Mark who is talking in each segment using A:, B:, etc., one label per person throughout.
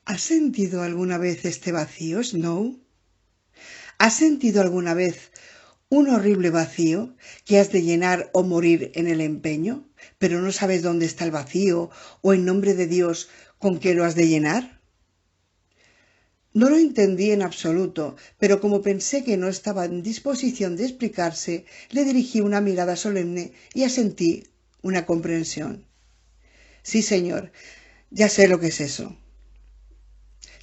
A: ¿Has sentido alguna vez este vacío, Snow? ¿Has sentido alguna vez un horrible vacío que has de llenar o morir en el empeño, pero no sabes dónde está el vacío o en nombre de Dios con qué lo has de llenar? No lo entendí en absoluto, pero como pensé que no estaba en disposición de explicarse, le dirigí una mirada solemne y asentí una comprensión. Sí, señor, ya sé lo que es eso.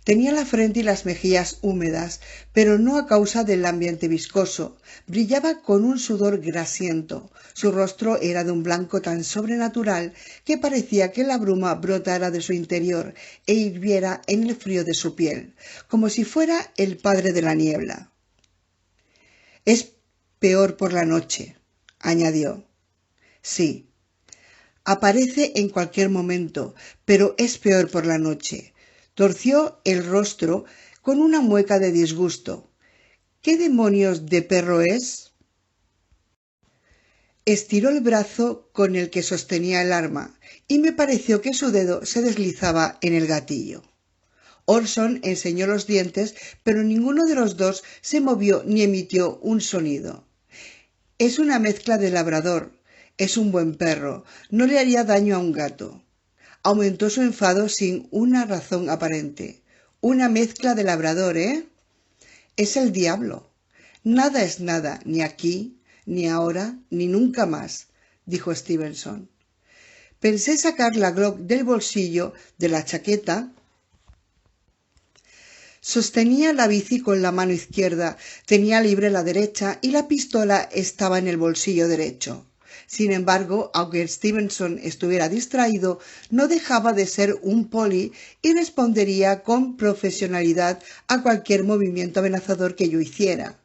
A: Tenía la frente y las mejillas húmedas, pero no a causa del ambiente viscoso. Brillaba con un sudor grasiento. Su rostro era de un blanco tan sobrenatural que parecía que la bruma brotara de su interior e hirviera en el frío de su piel, como si fuera el padre de la niebla. Es peor por la noche, añadió. Sí, aparece en cualquier momento, pero es peor por la noche. Torció el rostro con una mueca de disgusto. ¿Qué demonios de perro es? Estiró el brazo con el que sostenía el arma y me pareció que su dedo se deslizaba en el gatillo. Orson enseñó los dientes, pero ninguno de los dos se movió ni emitió un sonido. Es una mezcla de labrador. Es un buen perro. No le haría daño a un gato. Aumentó su enfado sin una razón aparente. Una mezcla de labrador, ¿eh? Es el diablo. Nada es nada, ni aquí, ni ahora, ni nunca más, dijo Stevenson. Pensé sacar la Glock del bolsillo de la chaqueta. Sostenía la bici con la mano izquierda, tenía libre la derecha y la pistola estaba en el bolsillo derecho. Sin embargo, aunque Stevenson estuviera distraído, no dejaba de ser un poli y respondería con profesionalidad a cualquier movimiento amenazador que yo hiciera.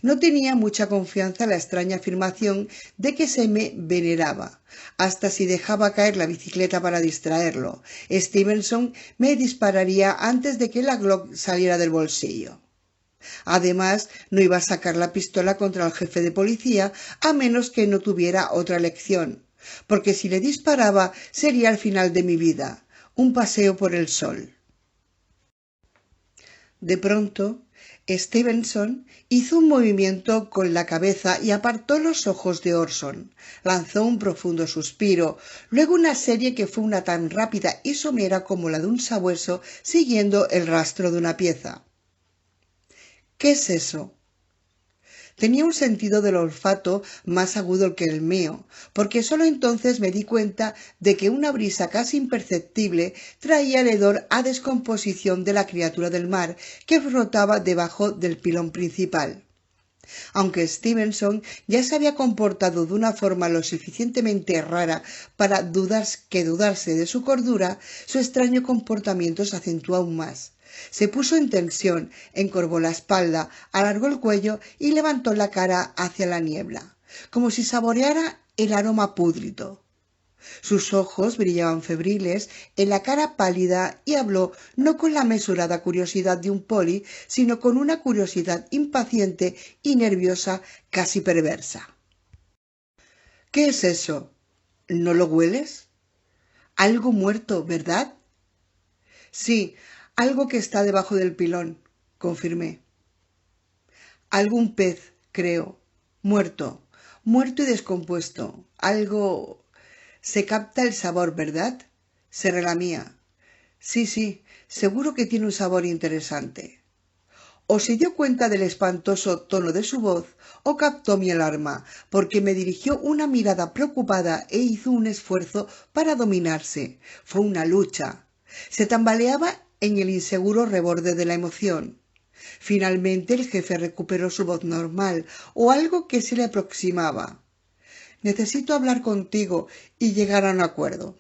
A: No tenía mucha confianza en la extraña afirmación de que se me veneraba, hasta si dejaba caer la bicicleta para distraerlo. Stevenson me dispararía antes de que la Glock saliera del bolsillo. Además, no iba a sacar la pistola contra el jefe de policía a menos que no tuviera otra elección, porque si le disparaba sería el final de mi vida, un paseo por el sol. De pronto, Stevenson hizo un movimiento con la cabeza y apartó los ojos de Orson. Lanzó un profundo suspiro, luego una serie que fue una tan rápida y somera como la de un sabueso siguiendo el rastro de una pieza. ¿Qué es eso? Tenía un sentido del olfato más agudo que el mío, porque sólo entonces me di cuenta de que una brisa casi imperceptible traía el hedor a descomposición de la criatura del mar que flotaba debajo del pilón principal. Aunque Stevenson ya se había comportado de una forma lo suficientemente rara para dudarse de su cordura, su extraño comportamiento se acentuó aún más. Se puso en tensión, encorvó la espalda, alargó el cuello y levantó la cara hacia la niebla, como si saboreara el aroma pútrido. Sus ojos brillaban febriles en la cara pálida y habló no con la mesurada curiosidad de un poli, sino con una curiosidad impaciente y nerviosa, casi perversa. ¿Qué es eso? ¿No lo hueles? Algo muerto, ¿verdad? Sí, algo que está debajo del pilón, confirmé. Algún pez, creo. Muerto. Muerto y descompuesto. Algo. Se capta el sabor, ¿verdad? Se relamía. Sí, seguro que tiene un sabor interesante. O se dio cuenta del espantoso tono de su voz, o captó mi alarma, porque me dirigió una mirada preocupada e hizo un esfuerzo para dominarse. Fue una lucha. Se tambaleaba en el inseguro reborde de la emoción. Finalmente el jefe recuperó su voz normal, o algo que se le aproximaba. Necesito hablar contigo y llegar a un acuerdo.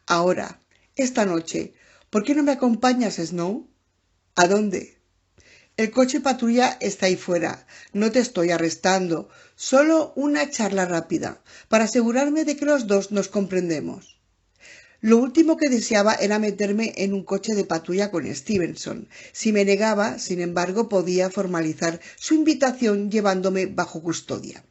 A: Ahora, esta noche, ¿por qué no me acompañas, Snow? ¿A dónde? El coche patrulla está ahí fuera. No te estoy arrestando. Solo una charla rápida, para asegurarme de que los dos nos comprendemos. Lo último que deseaba era meterme en un coche de patrulla con Stevenson. Si me negaba, sin embargo, podía formalizar su invitación llevándome bajo custodia.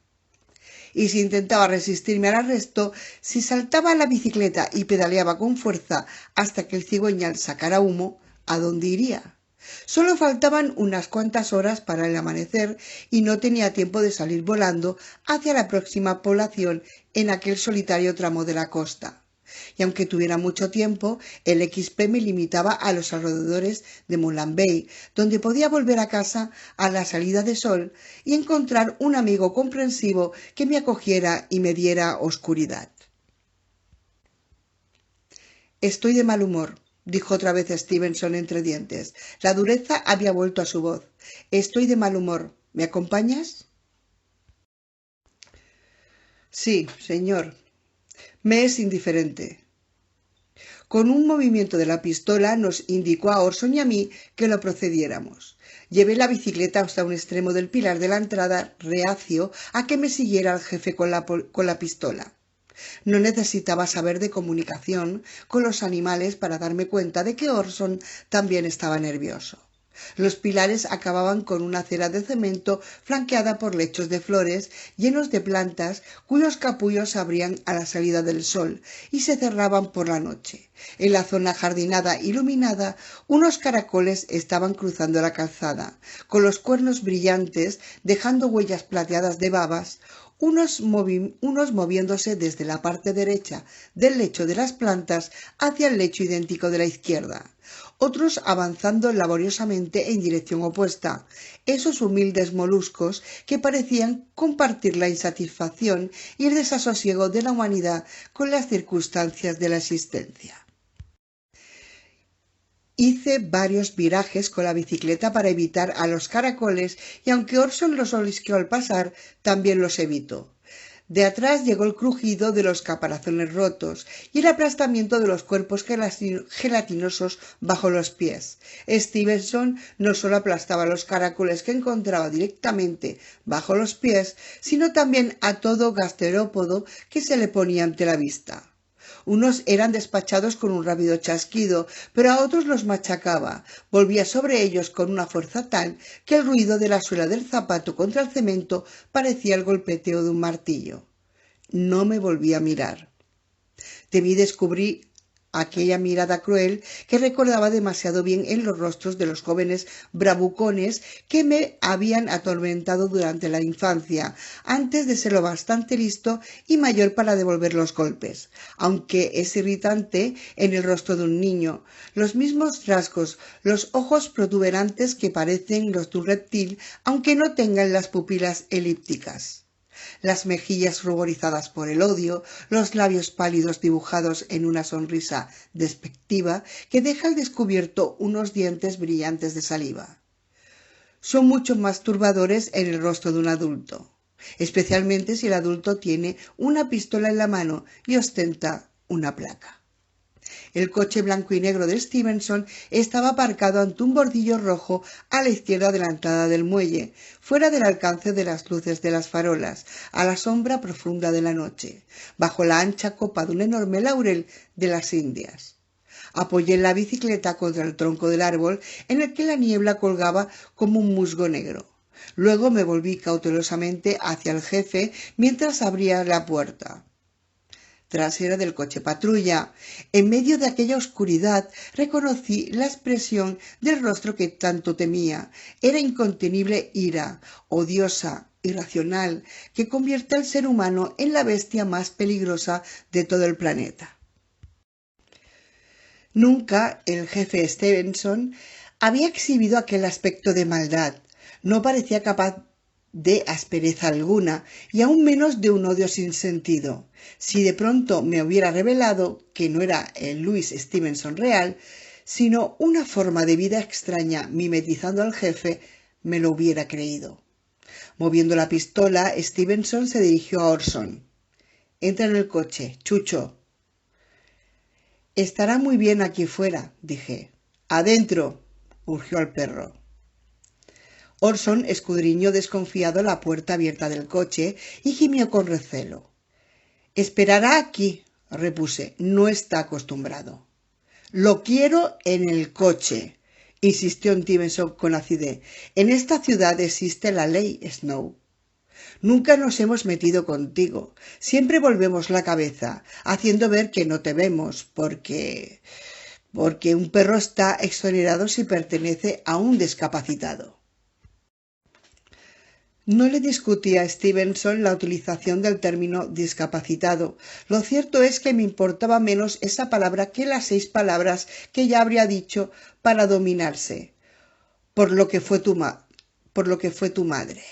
A: Y si intentaba resistirme al arresto, si saltaba a la bicicleta y pedaleaba con fuerza hasta que el cigüeñal sacara humo, ¿A dónde iría? Solo faltaban unas cuantas horas para el amanecer y no tenía tiempo de salir volando hacia la próxima población en aquel solitario tramo de la costa. Y aunque tuviera mucho tiempo, el XP me limitaba a los alrededores de Moulin Bay, donde podía volver a casa a la salida de sol y encontrar un amigo comprensivo que me acogiera y me diera oscuridad. Estoy de mal humor, dijo otra vez Stevenson entre dientes. La dureza había vuelto a su voz. Estoy de mal humor. ¿Me acompañas? Sí, señor. Me es indiferente. Con un movimiento de la pistola nos indicó a Orson y a mí que lo procediéramos. Llevé la bicicleta hasta un extremo del pilar de la entrada, reacio a que me siguiera el jefe con la pistola. No necesitaba saber de comunicación con los animales para darme cuenta de que Orson también estaba nervioso. Los pilares acababan con una acera de cemento flanqueada por lechos de flores llenos de plantas cuyos capullos se abrían a la salida del sol y se cerraban por la noche. En la zona jardinada iluminada, unos caracoles estaban cruzando la calzada, con los cuernos brillantes dejando huellas plateadas de babas, unos moviéndose desde la parte derecha del lecho de las plantas hacia el lecho idéntico de la izquierda, otros avanzando laboriosamente en dirección opuesta, esos humildes moluscos que parecían compartir la insatisfacción y el desasosiego de la humanidad con las circunstancias de la existencia. Hice varios virajes con la bicicleta para evitar a los caracoles y aunque Orson los olisqueó al pasar, también los evitó. De atrás llegó el crujido de los caparazones rotos y el aplastamiento de los cuerpos gelatinosos bajo los pies. Stevenson no solo aplastaba los caracoles que encontraba directamente bajo los pies, sino también a todo gasterópodo que se le ponía ante la vista. Unos eran despachados con un rápido chasquido, pero a otros los machacaba. Volvía sobre ellos con una fuerza tal que el ruido de la suela del zapato contra el cemento parecía el golpeteo de un martillo. No me volví a mirar. Temí descubrir aquella mirada cruel que recordaba demasiado bien en los rostros de los jóvenes bravucones que me habían atormentado durante la infancia, antes de ser lo bastante listo y mayor para devolver los golpes. Aunque es irritante en el rostro de un niño, los mismos rasgos, los ojos protuberantes que parecen los de un reptil, aunque no tengan las pupilas elípticas. Las mejillas ruborizadas por el odio, los labios pálidos dibujados en una sonrisa despectiva que deja al descubierto unos dientes brillantes de saliva. Son mucho más turbadores en el rostro de un adulto, especialmente si el adulto tiene una pistola en la mano y ostenta una placa. El coche blanco y negro de Stevenson estaba aparcado ante un bordillo rojo a la izquierda de la entrada del muelle, fuera del alcance de las luces de las farolas, a la sombra profunda de la noche, bajo la ancha copa de un enorme laurel de las Indias. Apoyé la bicicleta contra el tronco del árbol en el que la niebla colgaba como un musgo negro. Luego me volví cautelosamente hacia el jefe mientras abría la puerta trasera del coche patrulla. En medio de aquella oscuridad reconocí la expresión del rostro que tanto temía. Era incontenible ira, odiosa, irracional, que convierte al ser humano en la bestia más peligrosa de todo el planeta. Nunca el jefe Stevenson había exhibido aquel aspecto de maldad. No parecía capaz de aspereza alguna y aún menos de un odio sin sentido. Si de pronto me hubiera revelado que no era el Louis Stevenson real, sino una forma de vida extraña mimetizando al jefe, me lo hubiera creído. Moviendo la pistola, Stevenson se dirigió a Orson. «Entra en el coche, Chucho». «Estará muy bien aquí fuera», dije. «Adentro», urgió al perro. Orson escudriñó desconfiado la puerta abierta del coche y gimió con recelo. «Esperará aquí», repuse. «No está acostumbrado». «Lo quiero en el coche», insistió Stevenson con acidez. «En esta ciudad existe la ley, Snow. Nunca nos hemos metido contigo. Siempre volvemos la cabeza, haciendo ver que no te vemos, porque porque un perro está exonerado si pertenece a un discapacitado. No le discutí a Stevenson la utilización del término discapacitado. Lo cierto es que me importaba menos esa palabra que las 6 palabras que ya habría dicho para dominarse, por lo que fue tu madre.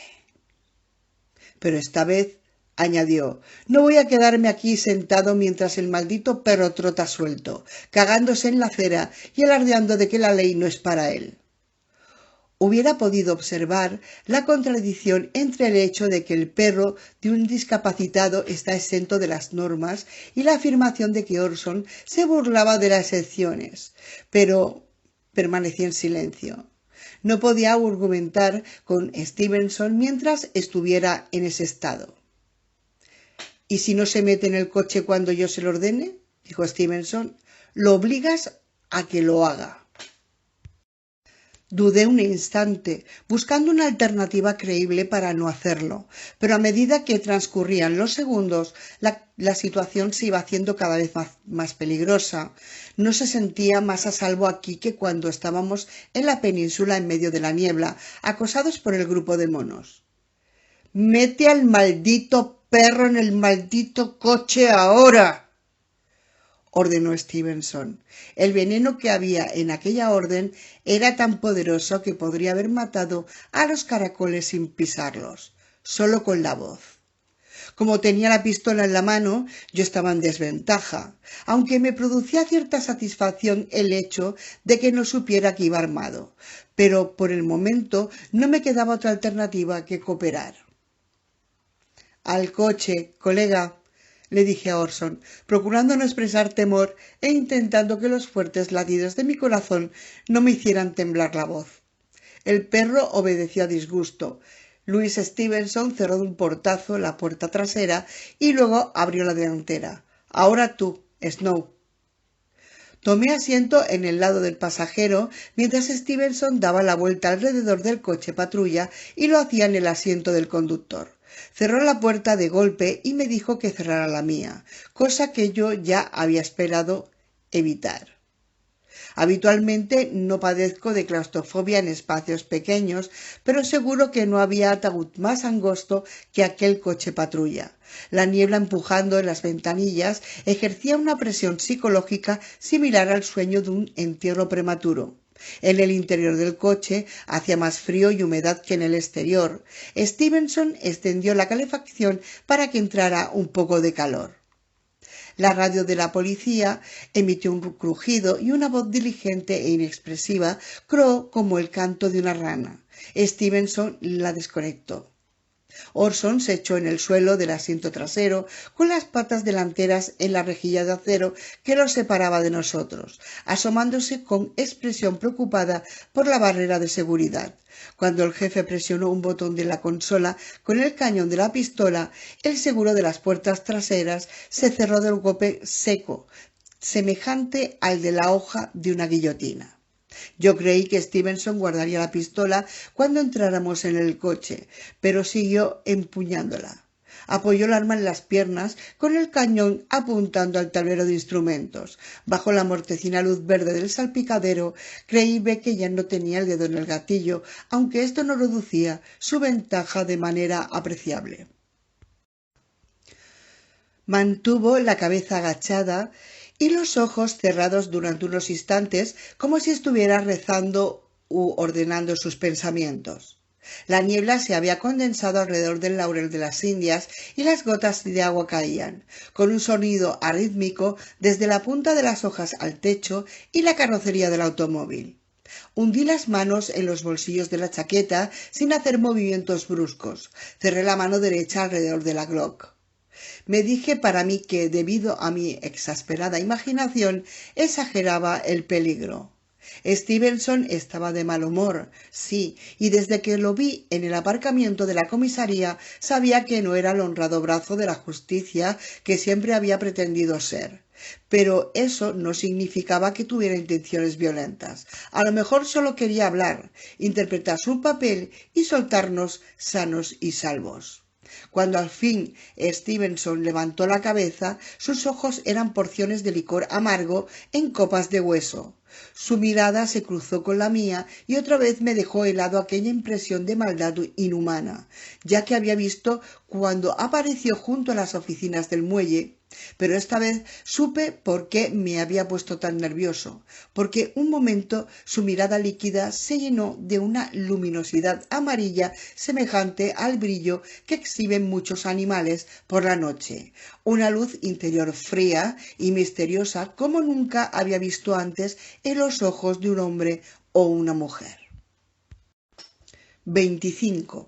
A: Pero esta vez, añadió, no voy a quedarme aquí sentado mientras el maldito perro trota suelto, cagándose en la acera y alardeando de que la ley no es para él. Hubiera podido observar la contradicción entre el hecho de que el perro de un discapacitado está exento de las normas y la afirmación de que Orson se burlaba de las excepciones, pero permanecí en silencio. No podía argumentar con Stevenson mientras estuviera en ese estado. ¿Y si no se mete en el coche cuando yo se lo ordene?, dijo Stevenson. Lo obligas a que lo haga. Dudé un instante, buscando una alternativa creíble para no hacerlo, pero a medida que transcurrían los segundos, la situación se iba haciendo cada vez más peligrosa. No se sentía más a salvo aquí que cuando estábamos en la península en medio de la niebla, acosados por el grupo de monos. «¡Mete al maldito perro en el maldito coche ahora!», ordenó Stevenson. El veneno que había en aquella orden era tan poderoso que podría haber matado a los caracoles sin pisarlos, solo con la voz. Como tenía la pistola en la mano, yo estaba en desventaja, aunque me producía cierta satisfacción el hecho de que no supiera que iba armado, pero por el momento no me quedaba otra alternativa que cooperar. «Al coche, colega», le dije a Orson, procurando no expresar temor e intentando que los fuertes latidos de mi corazón no me hicieran temblar la voz. El perro obedeció a disgusto. Louis Stevenson cerró de un portazo la puerta trasera y luego abrió la delantera. «Ahora tú, Snow». Tomé asiento en el lado del pasajero mientras Stevenson daba la vuelta alrededor del coche patrulla y lo hacía en el asiento del conductor. Cerró la puerta de golpe y me dijo que cerrara la mía, cosa que yo ya había esperado evitar. Habitualmente no padezco de claustrofobia en espacios pequeños, pero seguro que no había ataúd más angosto que aquel coche patrulla. La niebla empujando en las ventanillas ejercía una presión psicológica similar al sueño de un entierro prematuro. En el interior del coche hacía más frío y humedad que en el exterior. Stevenson extendió la calefacción para que entrara un poco de calor. La radio de la policía emitió un crujido y una voz diligente e inexpresiva croó como el canto de una rana. Stevenson la desconectó. Orson se echó en el suelo del asiento trasero con las patas delanteras en la rejilla de acero que los separaba de nosotros, asomándose con expresión preocupada por la barrera de seguridad. Cuando el jefe presionó un botón de la consola con el cañón de la pistola, el seguro de las puertas traseras se cerró de un golpe seco, semejante al de la hoja de una guillotina. Yo creí que Stevenson guardaría la pistola cuando entráramos en el coche, pero siguió empuñándola. Apoyó el arma en las piernas, con el cañón apuntando al tablero de instrumentos. Bajo la mortecina luz verde del salpicadero, creí ver que ya no tenía el dedo en el gatillo, aunque esto no reducía su ventaja de manera apreciable. Mantuvo la cabeza agachada y los ojos cerrados durante unos instantes, como si estuviera rezando u ordenando sus pensamientos. La niebla se había condensado alrededor del laurel de las Indias y las gotas de agua caían, con un sonido arrítmico desde la punta de las hojas al techo y la carrocería del automóvil. Hundí las manos en los bolsillos de la chaqueta sin hacer movimientos bruscos. Cerré la mano derecha alrededor de la Glock. Me dije para mí que, debido a mi exasperada imaginación, exageraba el peligro. Stevenson estaba de mal humor, sí, y desde que lo vi en el aparcamiento de la comisaría sabía que no era el honrado brazo de la justicia que siempre había pretendido ser. Pero eso no significaba que tuviera intenciones violentas. A lo mejor solo quería hablar, interpretar su papel y soltarnos sanos y salvos. Cuando al fin Stevenson levantó la cabeza, sus ojos eran porciones de licor amargo en copas de hueso. Su mirada se cruzó con la mía y otra vez me dejó helado aquella impresión de maldad inhumana, ya que había visto cuando apareció junto a las oficinas del muelle. Pero esta vez supe por qué me había puesto tan nervioso, porque un momento su mirada líquida se llenó de una luminosidad amarilla semejante al brillo que exhiben muchos animales por la noche, una luz interior fría y misteriosa como nunca había visto antes en los ojos de un hombre o una mujer. 25.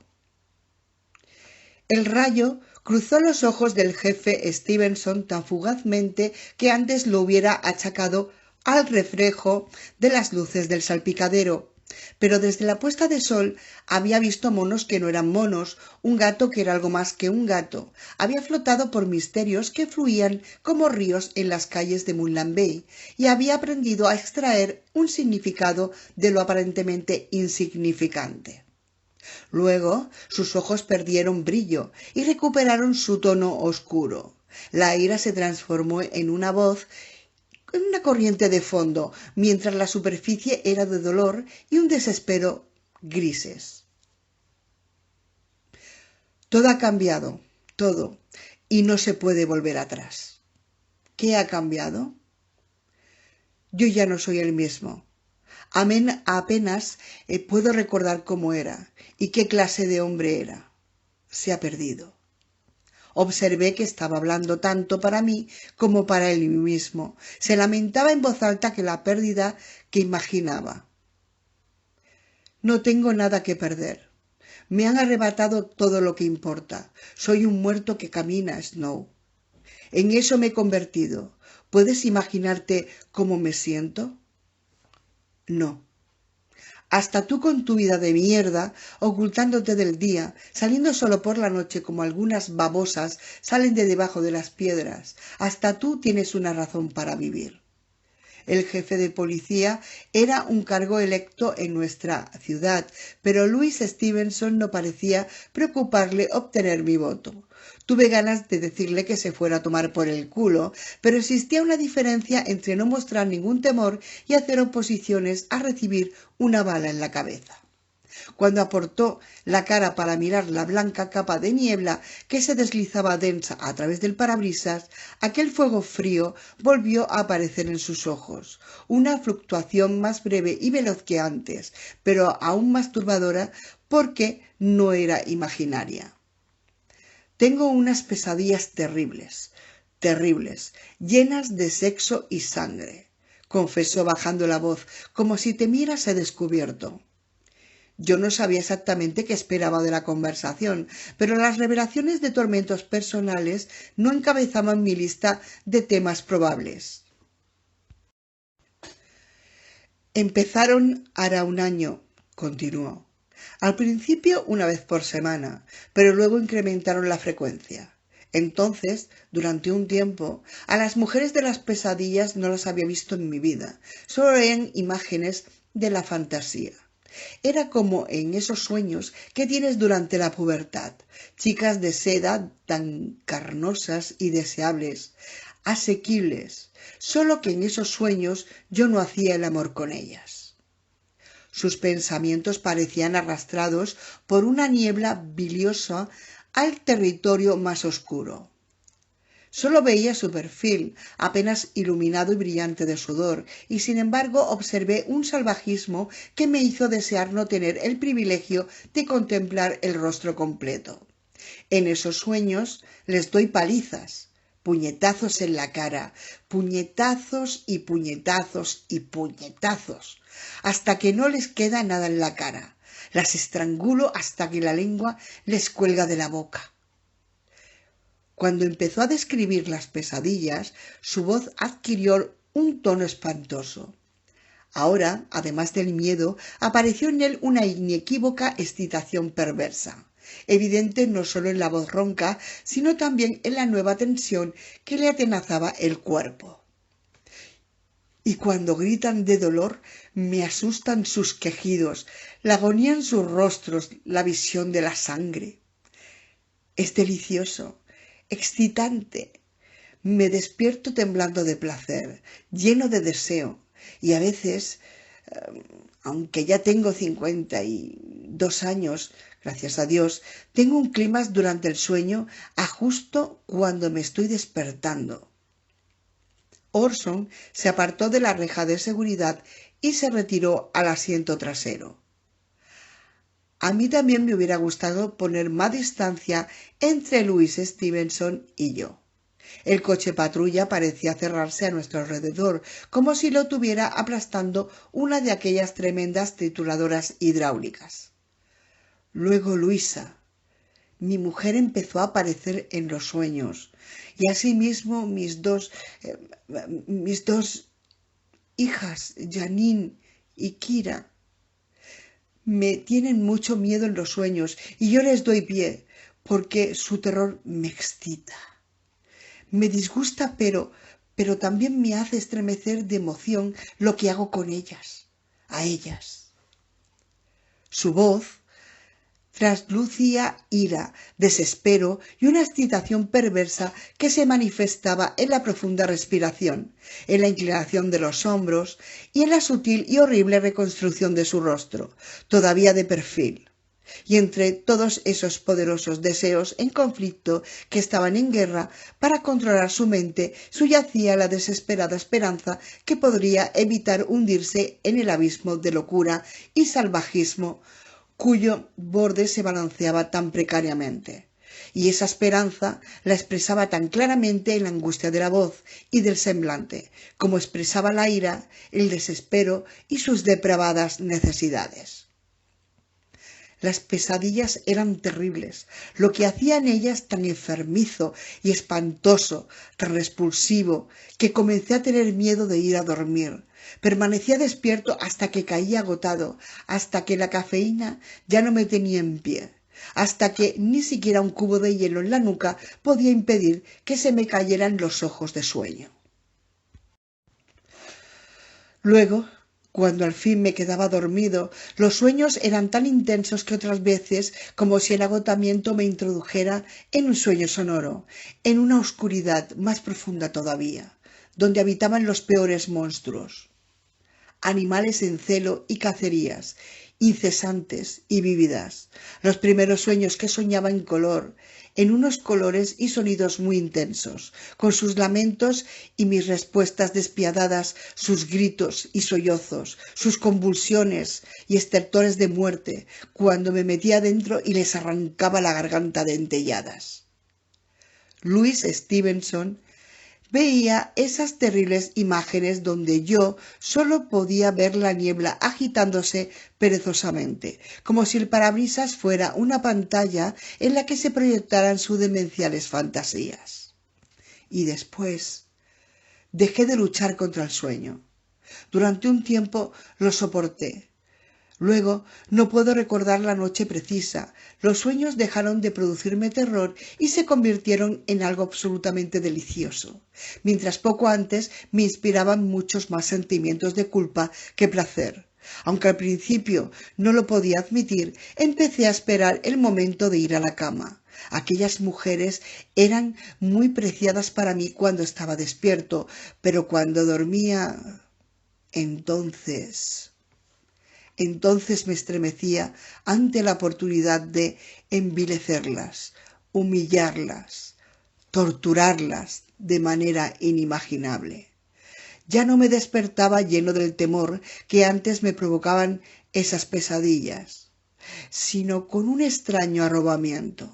A: El rayo cruzó los ojos del jefe Stevenson tan fugazmente que antes lo hubiera achacado al reflejo de las luces del salpicadero. Pero desde la puesta de sol había visto monos que no eran monos, un gato que era algo más que un gato. Había flotado por misterios que fluían como ríos en las calles de Moonland Bay y había aprendido a extraer un significado de lo aparentemente insignificante. Luego sus ojos perdieron brillo y recuperaron su tono oscuro. La ira se transformó en una voz, en una corriente de fondo, mientras la superficie era de dolor y un desespero grises. Todo ha cambiado, todo, y no se puede volver atrás. ¿Qué ha cambiado? Yo ya no soy el mismo. Apenas puedo recordar cómo era y qué clase de hombre era. Se ha perdido. Observé que estaba hablando tanto para mí como para él mismo. Se lamentaba en voz alta que la pérdida que imaginaba. No tengo nada que perder. Me han arrebatado todo lo que importa. Soy un muerto que camina, Snow. En eso me he convertido. ¿Puedes imaginarte cómo me siento? No. Hasta tú con tu vida de mierda, ocultándote del día, saliendo solo por la noche como algunas babosas salen de debajo de las piedras. Hasta tú tienes una razón para vivir. El jefe de policía era un cargo electo en nuestra ciudad, pero Louis Stevenson no parecía preocuparle obtener mi voto. Tuve ganas de decirle que se fuera a tomar por el culo, pero existía una diferencia entre no mostrar ningún temor y hacer oposiciones a recibir una bala en la cabeza. Cuando aportó la cara para mirar la blanca capa de niebla que se deslizaba densa a través del parabrisas, aquel fuego frío volvió a aparecer en sus ojos, una fluctuación más breve y veloz que antes, pero aún más turbadora porque no era imaginaria. Tengo unas pesadillas terribles, terribles, llenas de sexo y sangre, confesó bajando la voz, como si temiera ser descubierto. Yo no sabía exactamente qué esperaba de la conversación, pero las revelaciones de tormentos personales no encabezaban mi lista de temas probables. Empezaron hará un año, continuó. Al principio una vez por semana, pero luego incrementaron la frecuencia. Entonces, durante un tiempo, a las mujeres de las pesadillas no las había visto en mi vida, solo eran imágenes de la fantasía. Era como en esos sueños que tienes durante la pubertad, chicas de seda tan carnosas y deseables, asequibles, solo que en esos sueños yo no hacía el amor con ellas. Sus pensamientos parecían arrastrados por una niebla biliosa al territorio más oscuro. Solo veía su perfil, apenas iluminado y brillante de sudor, y sin embargo observé un salvajismo que me hizo desear no tener el privilegio de contemplar el rostro completo. En esos sueños les doy palizas, puñetazos en la cara, puñetazos y puñetazos y puñetazos, hasta que no les queda nada en la cara. Las estrangulo hasta que la lengua les cuelga de la boca. Cuando empezó a describir las pesadillas, su voz adquirió un tono espantoso. Ahora, además del miedo, apareció en él una inequívoca excitación perversa, evidente no solo en la voz ronca, sino también en la nueva tensión que le atenazaba el cuerpo. Y cuando gritan de dolor, me asustan sus quejidos, la agonía en sus rostros, la visión de la sangre. Es delicioso, excitante. Me despierto temblando de placer, lleno de deseo, y a veces, aunque ya tengo 52 años, gracias a Dios, tengo un clímax durante el sueño a justo cuando me estoy despertando. Orson se apartó de la reja de seguridad y se retiró al asiento trasero. A mí también me hubiera gustado poner más distancia entre Louis Stevenson y yo. El coche patrulla parecía cerrarse a nuestro alrededor, como si lo tuviera aplastando una de aquellas tremendas trituradoras hidráulicas. Luego Luisa, mi mujer, empezó a aparecer en los sueños, y asimismo mis dos hijas, Janine y Kira. Me tienen mucho miedo en los sueños y yo les doy pie porque su terror me excita. Me disgusta, pero también me hace estremecer de emoción lo que hago con ellas, a ellas. Su voz traslucía ira, desespero y una excitación perversa que se manifestaba en la profunda respiración, en la inclinación de los hombros y en la sutil y horrible reconstrucción de su rostro, todavía de perfil. Y entre todos esos poderosos deseos en conflicto que estaban en guerra para controlar su mente, subyacía la desesperada esperanza que podría evitar hundirse en el abismo de locura y salvajismo cuyo borde se balanceaba tan precariamente. Y esa esperanza la expresaba tan claramente en la angustia de la voz y del semblante, como expresaba la ira, el desespero y sus depravadas necesidades. Las pesadillas eran terribles, lo que hacía en ellas tan enfermizo y espantoso, tan repulsivo, que comencé a tener miedo de ir a dormir. Permanecía despierto hasta que caía agotado, hasta que la cafeína ya no me tenía en pie, hasta que ni siquiera un cubo de hielo en la nuca podía impedir que se me cayeran los ojos de sueño. Luego, cuando al fin me quedaba dormido, los sueños eran tan intensos que otras veces, como si el agotamiento me introdujera en un sueño sonoro, en una oscuridad más profunda todavía, donde habitaban los peores monstruos. Animales en celo y cacerías, incesantes y vívidas. Los primeros sueños que soñaba en color, en unos colores y sonidos muy intensos, con sus lamentos y mis respuestas despiadadas, sus gritos y sollozos, sus convulsiones y estertores de muerte, cuando me metía dentro y les arrancaba la garganta dentelladas. Louis Stevenson veía esas terribles imágenes donde yo solo podía ver la niebla agitándose perezosamente, como si el parabrisas fuera una pantalla en la que se proyectaran sus demenciales fantasías. Y después dejé de luchar contra el sueño. Durante un tiempo lo soporté. Luego no puedo recordar la noche precisa. Los sueños dejaron de producirme terror y se convirtieron en algo absolutamente delicioso, mientras poco antes me inspiraban muchos más sentimientos de culpa que placer. Aunque al principio no lo podía admitir, empecé a esperar el momento de ir a la cama. Aquellas mujeres eran muy preciadas para mí cuando estaba despierto, pero cuando dormía, entonces me estremecía ante la oportunidad de envilecerlas, humillarlas, torturarlas de manera inimaginable. Ya no me despertaba lleno del temor que antes me provocaban esas pesadillas, sino con un extraño arrobamiento.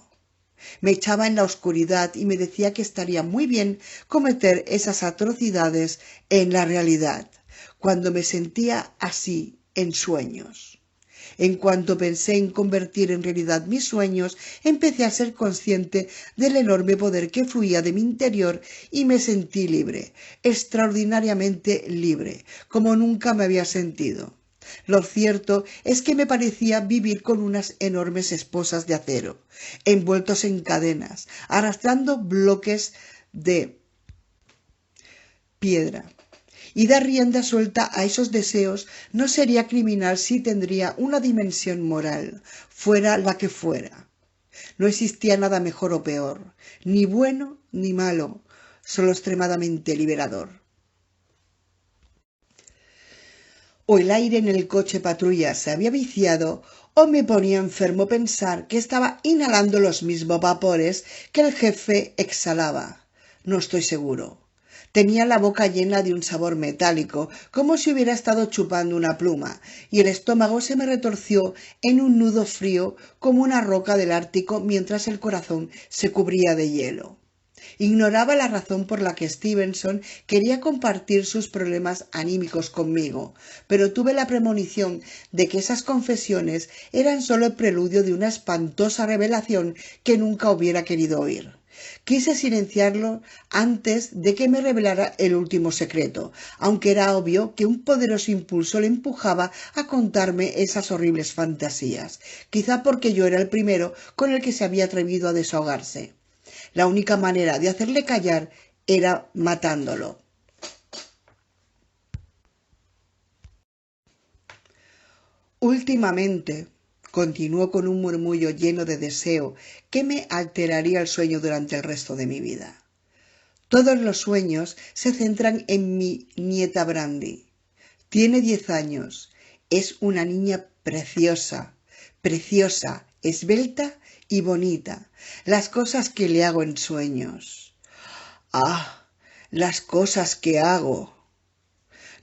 A: Me echaba en la oscuridad y me decía que estaría muy bien cometer esas atrocidades en la realidad, cuando me sentía así en sueños. En cuanto pensé en convertir en realidad mis sueños, empecé a ser consciente del enorme poder que fluía de mi interior y me sentí libre, extraordinariamente libre, como nunca me había sentido. Lo cierto es que me parecía vivir con unas enormes esposas de acero, envueltos en cadenas, arrastrando bloques de piedra. Y dar rienda suelta a esos deseos no sería criminal si tendría una dimensión moral, fuera la que fuera. No existía nada mejor o peor, ni bueno ni malo, solo extremadamente liberador. O el aire en el coche patrulla se había viciado, o me ponía enfermo pensar que estaba inhalando los mismos vapores que el jefe exhalaba. No estoy seguro. Tenía la boca llena de un sabor metálico, como si hubiera estado chupando una pluma, y el estómago se me retorció en un nudo frío como una roca del Ártico mientras el corazón se cubría de hielo. Ignoraba la razón por la que Stevenson quería compartir sus problemas anímicos conmigo, pero tuve la premonición de que esas confesiones eran solo el preludio de una espantosa revelación que nunca hubiera querido oír. Quise silenciarlo antes de que me revelara el último secreto, aunque era obvio que un poderoso impulso le empujaba a contarme esas horribles fantasías, quizá porque yo era el primero con el que se había atrevido a desahogarse. La única manera de hacerle callar era matándolo. Últimamente, continuó con un murmullo lleno de deseo que me alteraría el sueño durante el resto de mi vida. Todos los sueños se centran en mi nieta Brandy. Tiene 10 años. Es una niña preciosa, preciosa, esbelta y bonita. Las cosas que le hago en sueños. ¡Ah! Las cosas que hago.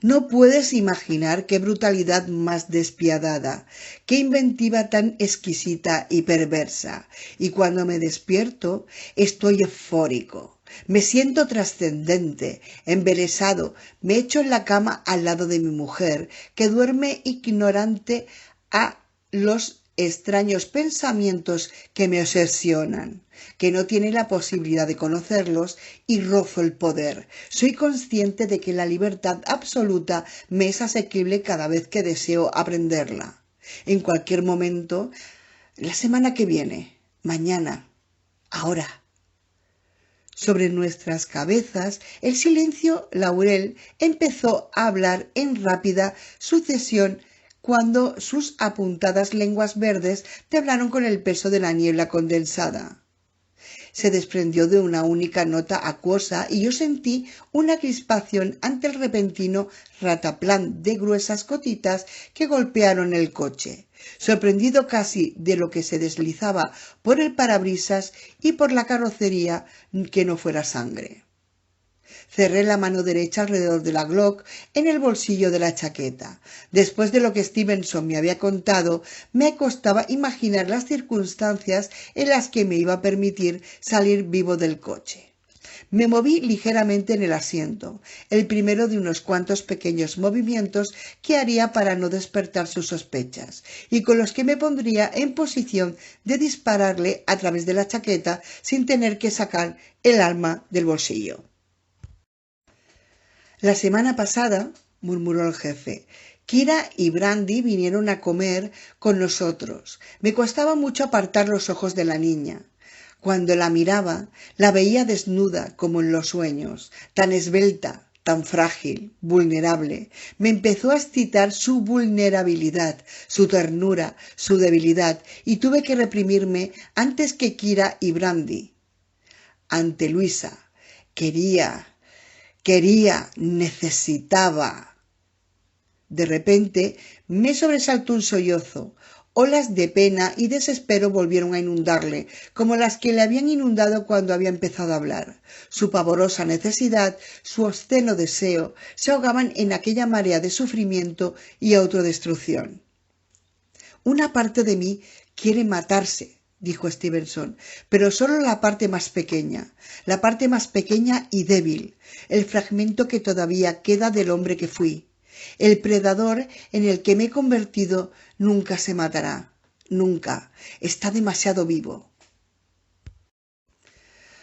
A: No puedes imaginar qué brutalidad más despiadada, qué inventiva tan exquisita y perversa. Y cuando me despierto, estoy eufórico. Me siento trascendente, embelesado. Me echo en la cama al lado de mi mujer, que duerme ignorante a los extraños pensamientos que me obsesionan, que no tiene la posibilidad de conocerlos, y rozo el poder. Soy consciente de que la libertad absoluta me es asequible cada vez que deseo aprenderla. En cualquier momento, la semana que viene, mañana, ahora. Sobre nuestras cabezas, el silencio laurel empezó a hablar en rápida sucesión cuando sus apuntadas lenguas verdes temblaron con el peso de la niebla condensada. Se desprendió de una única nota acuosa y yo sentí una crispación ante el repentino rataplán de gruesas gotitas que golpearon el coche, sorprendido casi de lo que se deslizaba por el parabrisas y por la carrocería que no fuera sangre. Cerré la mano derecha alrededor de la Glock en el bolsillo de la chaqueta. Después de lo que Stevenson me había contado, me costaba imaginar las circunstancias en las que me iba a permitir salir vivo del coche. Me moví ligeramente en el asiento, el primero de unos cuantos pequeños movimientos que haría para no despertar sus sospechas, y con los que me pondría en posición de dispararle a través de la chaqueta sin tener que sacar el arma del bolsillo. La semana pasada, murmuró el jefe, Kira y Brandy vinieron a comer con nosotros. Me costaba mucho apartar los ojos de la niña. Cuando la miraba, la veía desnuda como en los sueños, tan esbelta, tan frágil, vulnerable. Me empezó a excitar su vulnerabilidad, su ternura, su debilidad, y tuve que reprimirme antes que Kira y Brandy. Ante Luisa, necesitaba. De repente me sobresaltó un sollozo. Olas de pena y desespero volvieron a inundarle, como las que le habían inundado cuando había empezado a hablar. Su pavorosa necesidad, su obsceno deseo, se ahogaban en aquella marea de sufrimiento y autodestrucción. Una parte de mí quiere matarse, dijo Stevenson, pero solo la parte más pequeña y débil, el fragmento que todavía queda del hombre que fui. El predador en el que me he convertido nunca se matará, nunca, está demasiado vivo.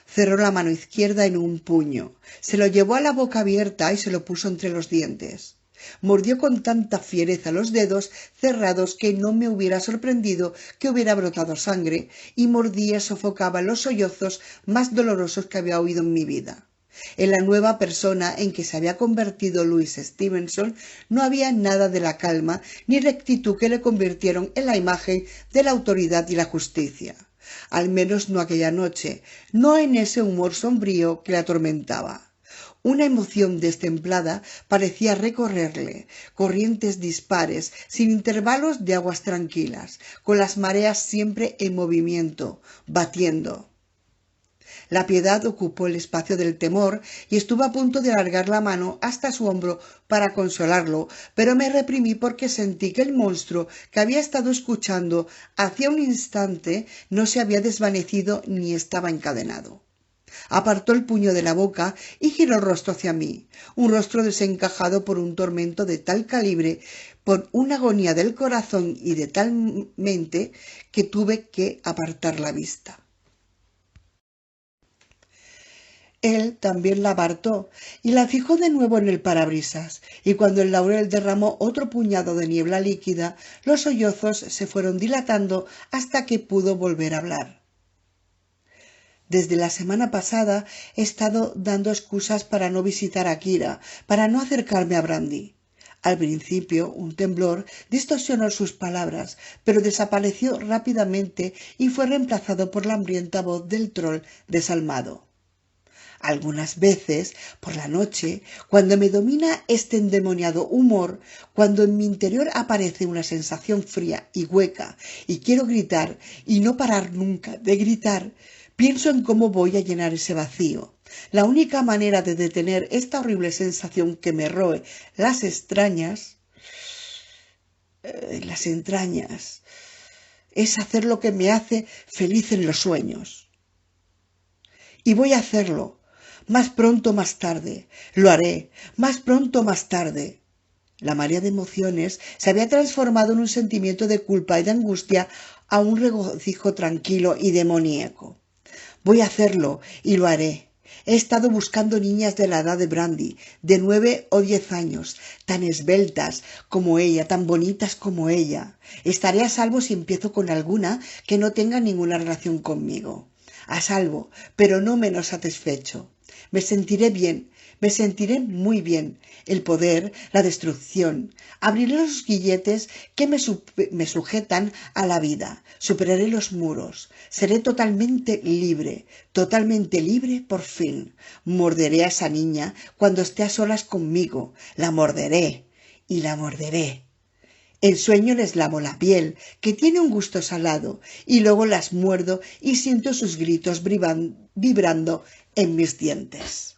A: Cerró la mano izquierda en un puño, se lo llevó a la boca abierta y se lo puso entre los dientes. Mordió con tanta fiereza los dedos cerrados que no me hubiera sorprendido que hubiera brotado sangre, y mordía y sofocaba los sollozos más dolorosos que había oído en mi vida. En la nueva persona en que se había convertido Louis Stevenson no había nada de la calma ni rectitud que le convirtieron en la imagen de la autoridad y la justicia. al menos no aquella noche, no en ese humor sombrío que la atormentaba. Una emoción destemplada parecía recorrerle, corrientes dispares, sin intervalos de aguas tranquilas, con las mareas siempre en movimiento, batiendo. La piedad ocupó el espacio del temor y estuve a punto de alargar la mano hasta su hombro para consolarlo, pero me reprimí porque sentí que el monstruo que había estado escuchando hacía un instante no se había desvanecido ni estaba encadenado. Apartó el puño de la boca y giró el rostro hacia mí, un rostro desencajado por un tormento de tal calibre, por una agonía del corazón y de tal mente, que tuve que apartar la vista. Él también la apartó y la fijó de nuevo en el parabrisas, y cuando el laurel derramó otro puñado de niebla líquida, los sollozos se fueron dilatando hasta que pudo volver a hablar. Desde la semana pasada he estado dando excusas para no visitar a Kira, para no acercarme a Brandy. Al principio, un temblor distorsionó sus palabras, pero desapareció rápidamente y fue reemplazado por la hambrienta voz del troll desalmado. Algunas veces, por la noche, cuando me domina este endemoniado humor, cuando en mi interior aparece una sensación fría y hueca, y quiero gritar y no parar nunca de gritar, pienso en cómo voy a llenar ese vacío. La única manera de detener esta horrible sensación que me roe las entrañas, es hacer lo que me hace feliz en los sueños. Y voy a hacerlo. Más pronto, más tarde. Lo haré. Más pronto, más tarde. La marea de emociones se había transformado en un sentimiento de culpa y de angustia a un regocijo tranquilo y demoníaco. Voy a hacerlo y lo haré. He estado buscando niñas de la edad de Brandy, de 9 o 10 años, tan esbeltas como ella, tan bonitas como ella. Estaré a salvo si empiezo con alguna que no tenga ninguna relación conmigo. A salvo, pero no menos satisfecho. Me sentiré bien, me sentiré muy bien. El poder, la destrucción. Abriré los grilletes que me sujetan a la vida. Superaré los muros. Seré totalmente libre por fin. Morderé a esa niña cuando esté a solas conmigo. La morderé y la morderé. En sueño les lamo la piel, que tiene un gusto salado, y luego las muerdo y siento sus gritos vibrando en mis dientes.